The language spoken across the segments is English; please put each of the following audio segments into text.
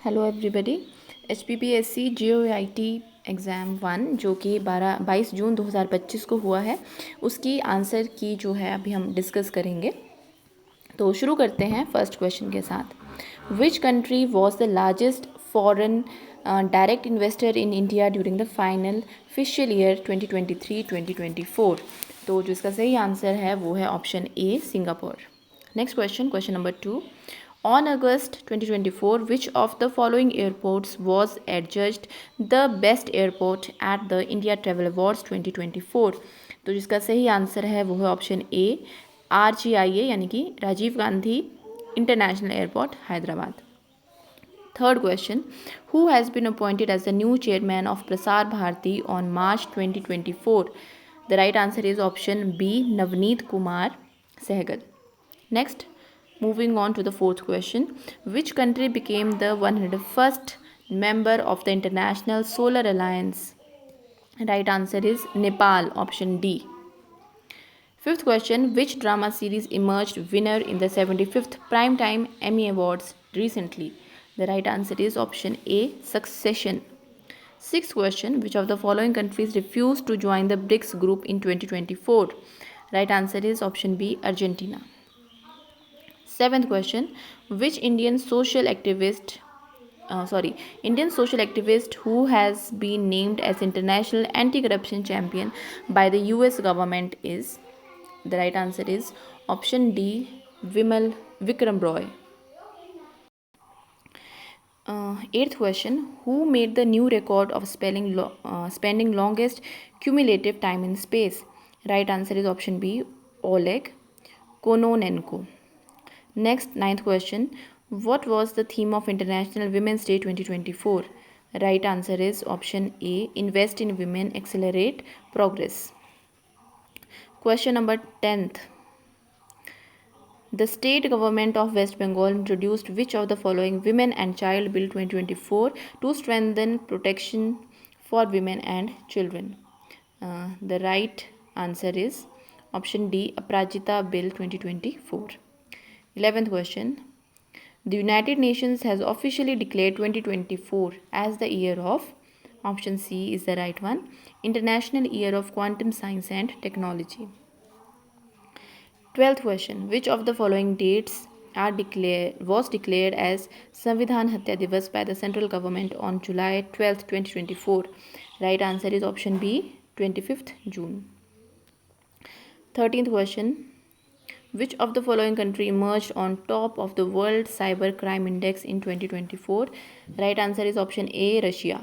Hello everybody. HPPSC GOIT exam 1 जो कि 22 जून 2025 को हुआ है, उसकी आंसर की जो है अभी हम डिस्कस करेंगे। तो शुरू करते हैं फर्स्ट क्वेश्चन के साथ। Which country was the largest foreign direct investor in India during the final fiscal year 2023-2024। तो जो इसका सही आंसर है वो है option A, Singapore. Next question number 2। On August 2024, which of the following airports was adjudged the best airport at the India Travel Awards 2024? तो जिसका सही आंसर है वो है ऑप्शन ए, RGIA यानी कि Rajiv Gandhi international airport, Hyderabad. Third question, who has been appointed as the new chairman of Prasar Bharati on March 2024? The right answer is option B, Navneet Kumar Sehgal. Next, moving on to the fourth question, which country became the 101st member of the International Solar Alliance? Right answer is Nepal, option D. Fifth question, which drama series emerged winner in the 75th Primetime Emmy Awards recently? The right answer is option A, Succession. Sixth question, which of the following countries refused to join the BRICS group in 2024? Right answer is option B, Argentina. Seventh question, which Indian social activist who has been named as International Anti-Corruption Champion by the US government is? The right answer is option D, Vikram Roy. Eighth question, who made the new record of spending longest cumulative time in space? Right answer is option B, Oleg Kononenko. Next, ninth question, what was the theme of International Women's Day 2024? Right answer is option A, invest in women, accelerate progress. Question number 10th. The state government of West Bengal introduced which of the following Women and Child Bill 2024 to strengthen protection for women and children? The right answer is option D, Aparajita Bill 2024. 11th question. The United Nations has officially declared 2024 as the year of, option C is the right one, International Year of Quantum Science and Technology. 12th question. Which of the following dates was declared as Samvidhan Hatya Divas by the central government on July 12th, 2024? Right answer is option B, 25th June. 13th question. Which of the following country emerged on top of the World Cyber Crime Index in 2024? Right answer is option A, Russia.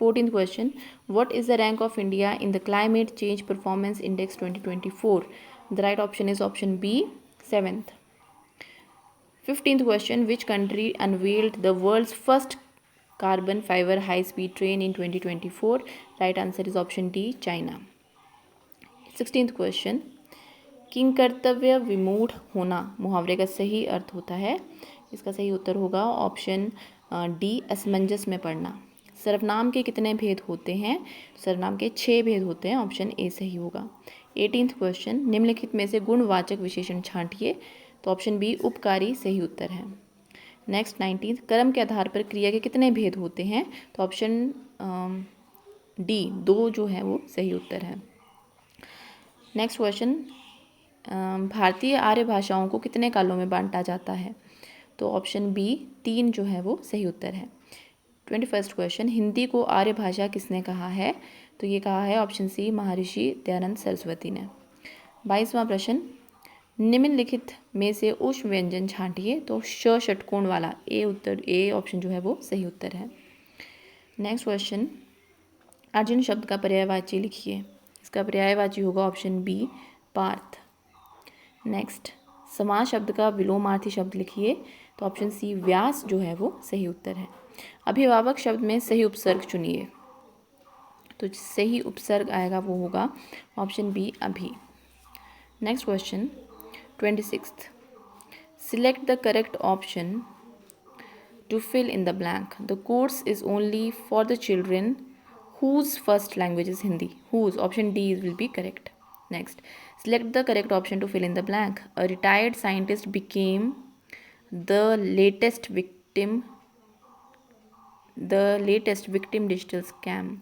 14th question. What is the rank of India in the Climate Change Performance Index 2024? The right option is option B, 7th. 15th question. Which country unveiled the world's first carbon fiber high-speed train in 2024? Right answer is option D, China. 16th question. King कर्तव्य विमूढ़ होना मुहावरे का सही अर्थ होता है? इसका सही उत्तर होगा ऑप्शन डी, असमंजस में पड़ना। सर्वनाम के कितने भेद होते हैं? सर्वनाम के 6 भेद होते हैं, ऑप्शन ए सही होगा। 18th क्वेश्चन, निम्नलिखित में से गुणवाचक विशेषण छांटिए, तो ऑप्शन बी, उपकारी सही उत्तर है। नेक्स्ट 19th, कर्म के आधार पर क्रिया के कितने भेद होते हैं? तो ऑप्शन डी, 2 जो है वो सही उत्तर है। नेक्स्ट क्वेश्चन, भारतीय आर्य भाषाओं को कितने कालों में बांटा जाता है? तो ऑप्शन बी, 3 जो है वो सही उत्तर है। 21st क्वेश्चन, हिंदी को आर्य भाषा किसने कहा है? तो ये कहा है ऑप्शन सी, महर्षि दयानंद सरस्वती ने। 22वां प्रश्न, निम्नलिखित में से उष्ण व्यंजन छांटिए, तो श षटकोण वाला ए ऑप्शन जो है वो सही उत्तर है। नेक्स्ट क्वेश्चन, अर्जुन शब्द का पर्यायवाची लिखिए। इसका पर्यायवाची होगा ऑप्शन बी, पार्थ। नेक्स्ट, समास शब्द का विलोमार्थी शब्द लिखिए, तो ऑप्शन सी, व्यास जो है वो सही उत्तर है। अभिभावक शब्द में सही उपसर्ग चुनिए, तो सही उपसर्ग आएगा वो होगा ऑप्शन बी, अभी। Next question 26th, select the correct option to fill in the blank. The course is only for the children whose first language is Hindi. Whose, option D will be correct. Next, select the correct option to fill in the blank. A retired scientist became the latest victim the latest victim digital scam,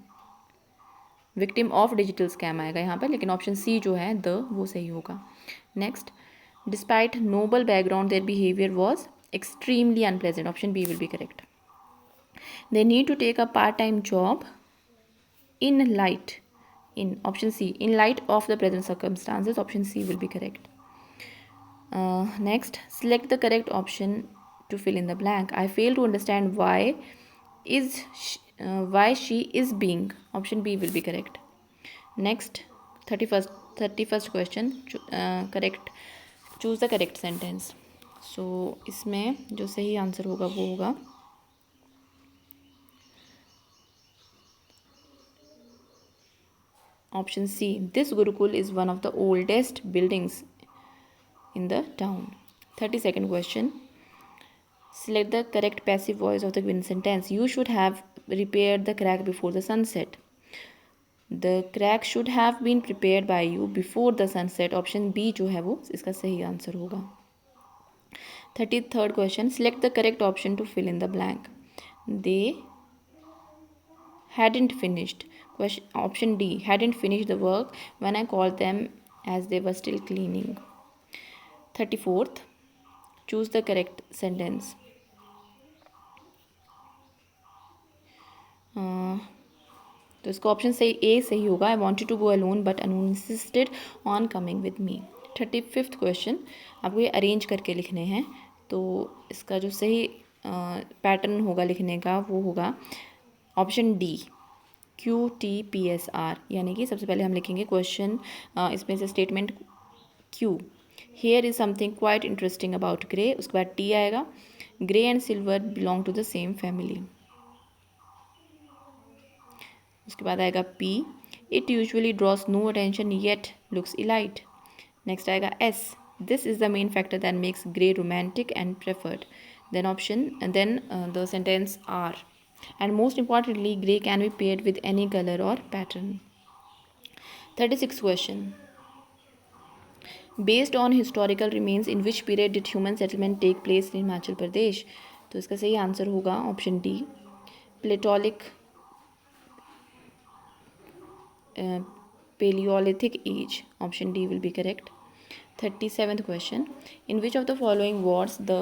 victim of digital scam आएगा यहाँ पर, लेकिन option C जो है the वो सही होगा. Next, despite noble background their behaviour was extremely unpleasant. Option B will be correct. They need to take a part time job in light, in option C, in light of the present circumstances. Option C will be correct. Next, select the correct option to fill in the blank. I fail to understand why she is being. Option B will be correct. Next, 31st question, correct, choose the correct sentence. So इसमें जो सही answer होगा वो होगा option C. This Gurukul is one of the oldest buildings in the town. 32nd question. Select the correct passive voice of the given sentence. You should have repaired the crack before the sunset. The crack should have been prepared by you before the sunset. Option B जो है वो इसका सही answer होगा. 33rd question. Select the correct option to fill in the blank. They hadn't finished. Option D, hadn't finished the work when I called them as they were still cleaning. 34th, choose the correct sentence. तो इसका option सही A सही होगा. I wanted to go alone but Anun insisted on coming with me. 35th question, आपको ये arrange करके लिखने हैं. तो इसका जो सही पैटर्न होगा लिखने का वो होगा ऑप्शन डी, QTPSR, यानी कि सबसे पहले हम लिखेंगे क्वेश्चन, इसमें से statement Q, here is something quite interesting about grey. उसके बाद T आएगा, grey and silver belong to the same family. उसके बाद आएगा P, it usually draws no attention yet looks elite. Next आएगा S, this is the main factor that makes grey romantic and preferred. Then the sentence R, and most importantly grey can be paired with any color or pattern. 36th question, based on historical remains in which period did human settlement take place in Himachal Pradesh. तो इसका सही answer होगा option D, Paleolithic age. Option D will be correct. 37th question, in which of the following wars the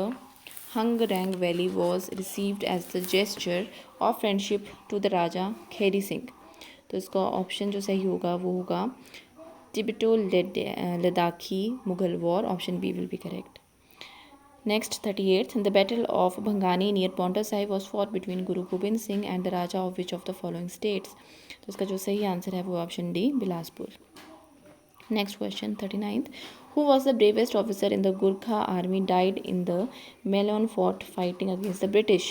Hungrang Valley was received as the gesture of friendship to the Raja Kheri Singh. तो इसका option जो सही होगा वो होगा Tibeto Ladakhi Mughal war. Option B will be correct. Next 38th, the battle of Bhangani near Paonta Sahib was fought between Guru Gobind Singh and the Raja of which of the following states. तो इसका जो सही answer है वो option D, Bilaspur. Next question 39th, who was the bravest officer in the Gurkha army died in the Melon fort fighting against the British.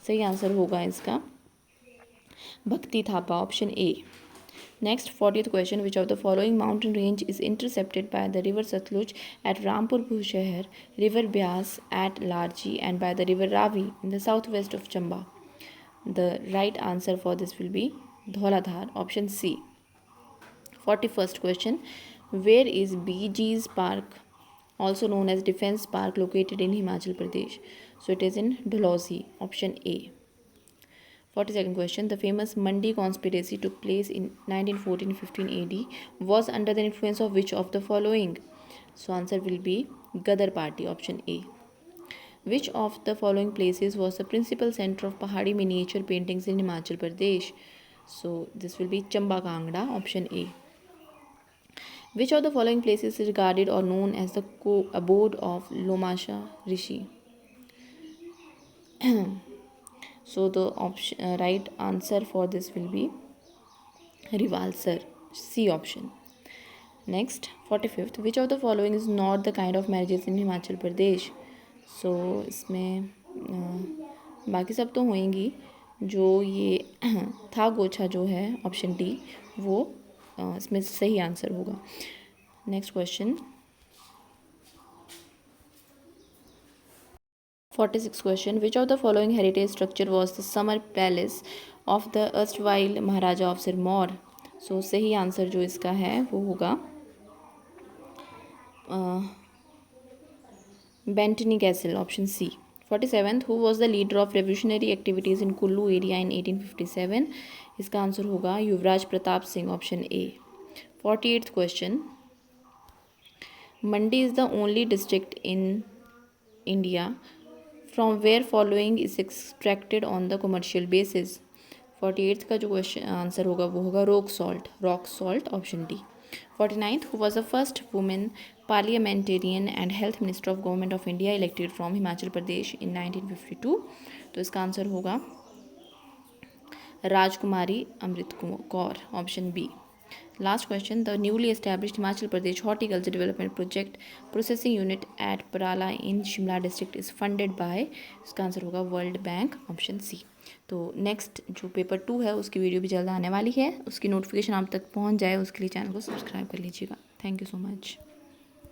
सही answer होगा इसका भक्ति Thapa. Option A. Next 40th question, which of the following mountain range is intercepted by the river Satluj at Rampur Bhushehar, river Byas at Larji and by the river Ravi in the southwest of Chamba. The right answer for this will be Dhauladhar. Option C. 41st question, where is BG's Park, also known as Defence Park, located in Himachal Pradesh? So it is in Dalhousie. Option A. 42nd question, the famous Mandi conspiracy took place in 1914-15 AD, was under the influence of which of the following? So answer will be Gadar party. Option A. Which of the following places was the principal center of Pahadi miniature paintings in Himachal Pradesh? So this will be Chamba Kangra. Option A. Which of the following places is regarded or known as the abode of Lomasha Rishi? So the right answer for this will be Rivalsar. C option. Next 45th, which of the following is not the kind of marriages in Himachal Pradesh? So इसमें बाकी सब तो होंगी, जो ये था गोछा जो है ऑप्शन डी वो इसमें सही आंसर होगा. Next question 46th question, which of the following heritage structure was the summer palace of the erstwhile Maharaja of Sirmaur? So सही आंसर जो इसका है वो होगा Bantony Castle. Option C. 47th, who was the leader of revolutionary activities in Kullu area in 1857? इसका answer होगा Yuvraj Pratap Singh, option A. 48th question, Mandi is the only district in India from where following is extracted on the commercial basis? 48th का जो question answer होगा वो होगा rock salt, option D. 49th, who was the first women parliamentarian and health minister of government of India elected from Himachal Pradesh in 1952? तो इसका answer होगा Rajkumari Amrit Kaur, option B. Last question, the newly established Himachal Pradesh horticulture development project processing unit at Parala in Shimla district is funded by? इसका answer होगा World Bank, option C. तो next जो paper 2 है उसकी video भी जल्द आने वाली है, उसकी नोटिफिकेशन आप तक पहुंच जाए उसके लिए चैनल को सब्सक्राइब कर लीजिएगा। Thank you so much.